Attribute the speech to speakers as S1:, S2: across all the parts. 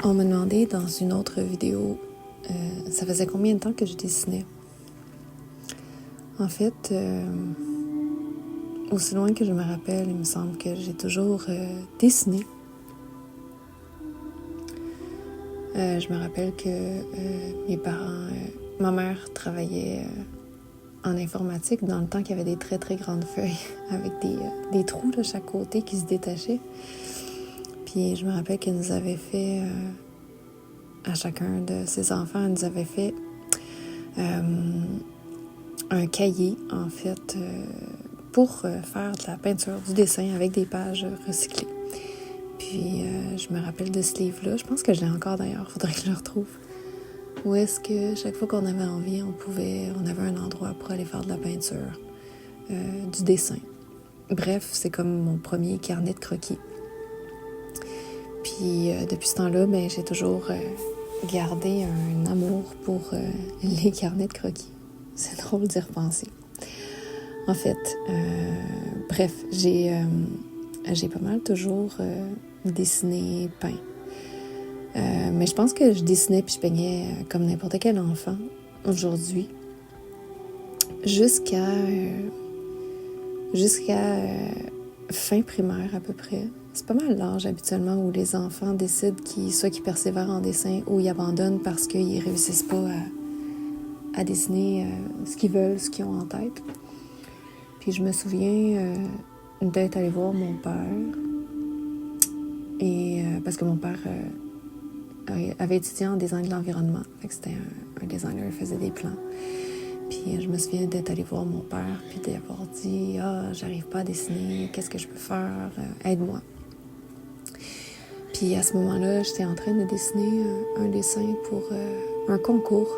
S1: On m'a demandé dans une autre vidéo, ça faisait combien de temps que je dessinais. En fait, aussi loin que je me rappelle, il me semble que j'ai toujours dessiné. Je me rappelle que mes parents, ma mère travaillait en informatique dans le temps qu'il y avait des très très grandes feuilles avec des trous de chaque côté qui se détachaient. Puis je me rappelle qu'elle nous avait fait, à chacun de ses enfants, elle nous avait fait un cahier en fait pour faire de la peinture, du dessin avec des pages recyclées. Puis je me rappelle de ce livre-là, je pense que je l'ai encore d'ailleurs, faudrait que je le retrouve. Où est-ce que chaque fois qu'on avait envie, on avait un endroit pour aller faire de la peinture, du dessin. Bref, c'est comme mon premier carnet de croquis. Puis depuis ce temps-là, j'ai toujours gardé un amour pour les carnets de croquis. C'est drôle d'y repenser. En fait, bref, j'ai pas mal toujours dessiné, peint. Mais je pense que je dessinais puis je peignais comme n'importe quel enfant aujourd'hui. Jusqu'à fin primaire à peu près. C'est pas mal l'âge habituellement où les enfants décident soit qu'ils persévèrent en dessin ou ils abandonnent parce qu'ils réussissent pas à dessiner ce qu'ils veulent, ce qu'ils ont en tête. Puis je me souviens d'être allée voir mon père et parce que mon père avait étudié en design de l'environnement. Fait que c'était un designer, il faisait des plans. Puis je me souviens d'être allée voir mon père puis d'avoir dit « Ah, j'arrive pas à dessiner, qu'est-ce que je peux faire? Aide-moi. » Puis à ce moment-là, j'étais en train de dessiner un dessin pour un concours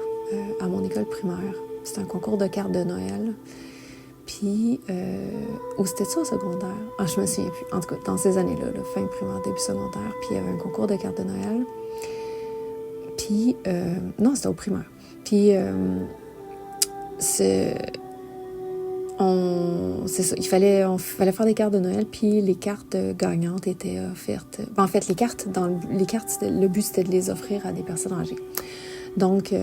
S1: à mon école primaire. C'était un concours de cartes de Noël. Puis, ou c'était ça au secondaire? Ah, je me souviens plus. En tout cas, dans ces années-là, fin primaire, début secondaire, puis il y avait un concours de cartes de Noël. Puis, non, c'était au primaire. Puis, c'est ça, il fallait faire des cartes de Noël, puis les cartes gagnantes étaient offertes. En fait, les cartes, le but c'était de les offrir à des personnes âgées. Donc,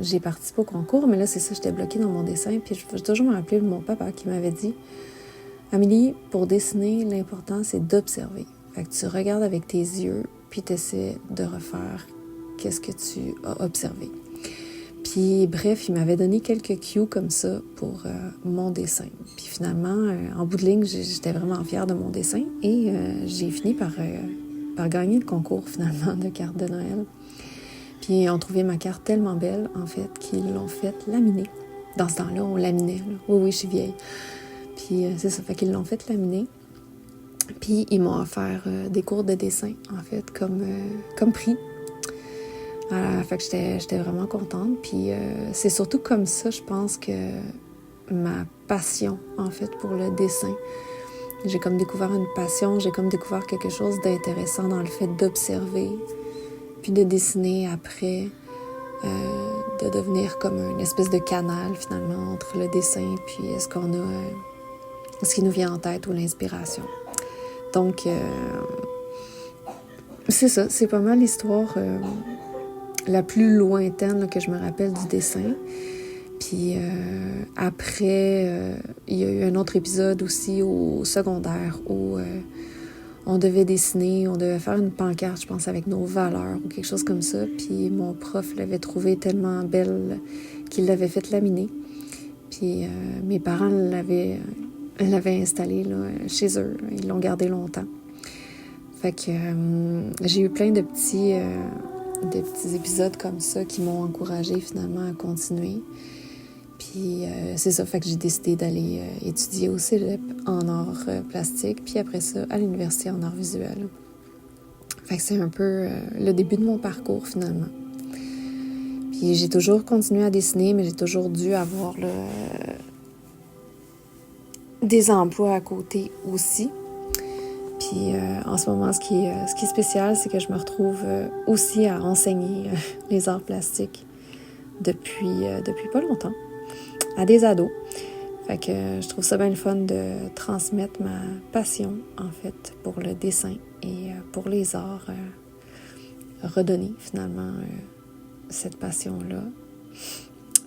S1: j'ai participé au concours, mais là, c'est ça, j'étais bloquée dans mon dessin, puis je vais toujours me rappeler de mon papa qui m'avait dit « Amélie, pour dessiner, l'important, c'est d'observer. Fait que tu regardes avec tes yeux, puis tu essaies de refaire qu'est-ce que tu as observé. » Puis bref, il m'avait donné quelques cues comme ça pour mon dessin. Puis finalement, en bout de ligne, j'étais vraiment fière de mon dessin et j'ai fini par gagner le concours finalement de cartes de Noël. Puis ils ont trouvé ma carte tellement belle, en fait, qu'ils l'ont fait laminer. Dans ce temps-là, on laminait. Là. Oui, je suis vieille. Puis c'est ça, fait qu'ils l'ont fait laminer. Puis ils m'ont offert des cours de dessin, en fait, comme prix. Fait que j'étais vraiment contente. Puis c'est surtout comme ça, je pense que ma passion, en fait, pour le dessin. J'ai comme découvert une passion, j'ai comme découvert quelque chose d'intéressant dans le fait d'observer, puis de dessiner après, de devenir comme une espèce de canal, finalement, entre le dessin puis ce qui nous vient en tête ou l'inspiration. Donc, c'est ça, c'est pas mal l'histoire la plus lointaine là, que je me rappelle du dessin. Puis après, il y a eu un autre épisode aussi au secondaire où on devait dessiner, on devait faire une pancarte, je pense, avec nos valeurs ou quelque chose comme ça. Puis mon prof l'avait trouvée tellement belle qu'il l'avait fait laminer. Puis mes parents l'avaient installée là, chez eux. Ils l'ont gardée longtemps. Fait que j'ai eu plein de petits épisodes comme ça qui m'ont encouragée finalement à continuer. Puis c'est ça, fait que j'ai décidé d'aller étudier au cégep en art plastique, puis après ça, à l'université en art visuel. Fait que c'est un peu le début de mon parcours finalement. Puis j'ai toujours continué à dessiner, mais j'ai toujours dû avoir des emplois à côté aussi. Puis en ce moment, ce qui est spécial, c'est que je me retrouve aussi à enseigner les arts plastiques depuis pas longtemps, à des ados. Fait que je trouve ça bien le fun de transmettre ma passion, en fait, pour le dessin et pour les arts redonner finalement cette passion-là.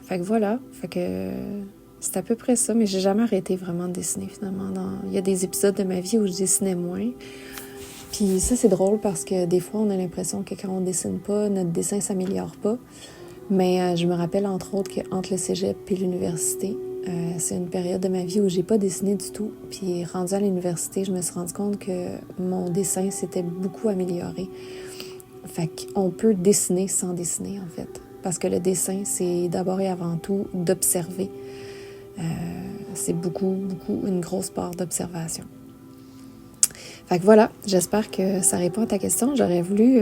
S1: Fait que voilà, fait que c'est à peu près ça, mais j'ai jamais arrêté vraiment de dessiner finalement. Il y a des épisodes de ma vie où je dessinais moins. Puis ça, c'est drôle parce que des fois, on a l'impression que quand on dessine pas, notre dessin s'améliore pas. Mais je me rappelle entre autres qu'entre le cégep et l'université, c'est une période de ma vie où j'ai pas dessiné du tout. Puis rendue à l'université, je me suis rendu compte que mon dessin s'était beaucoup amélioré. Fait qu'on peut dessiner sans dessiner, en fait. Parce que le dessin, c'est d'abord et avant tout d'observer. C'est beaucoup une grosse part d'observation. Fait que voilà, j'espère que ça répond à ta question. J'aurais voulu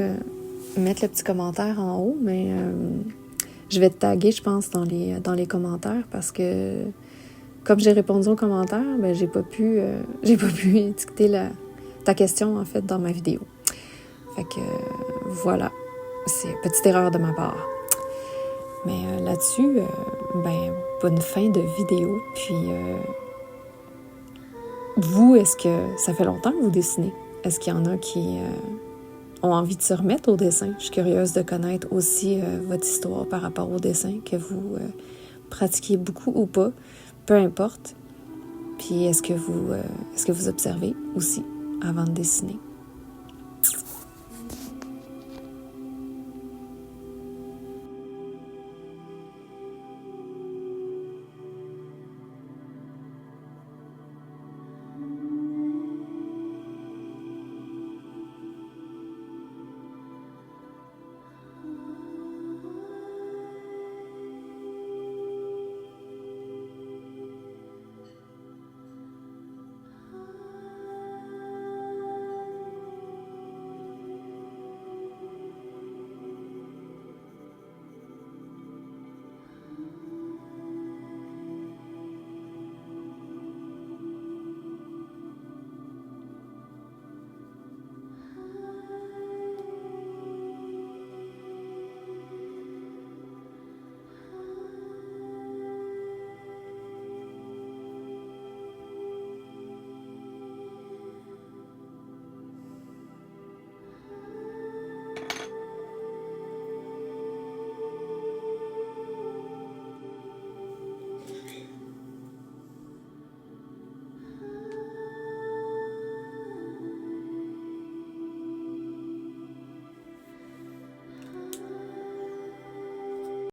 S1: mettre le petit commentaire en haut, mais je vais te taguer, je pense, dans les commentaires parce que comme j'ai répondu aux commentaires, ben j'ai pas pu étiqueter ta question, en fait, dans ma vidéo. Fait que voilà, c'est une petite erreur de ma part. Mais là-dessus, bonne fin de vidéo. Puis, vous, est-ce que ça fait longtemps que vous dessinez? Est-ce qu'il y en a qui ont envie de se remettre au dessin? Je suis curieuse de connaître aussi votre histoire par rapport au dessin, que vous pratiquiez beaucoup ou pas, peu importe. Puis, est-ce que vous observez aussi avant de dessiner?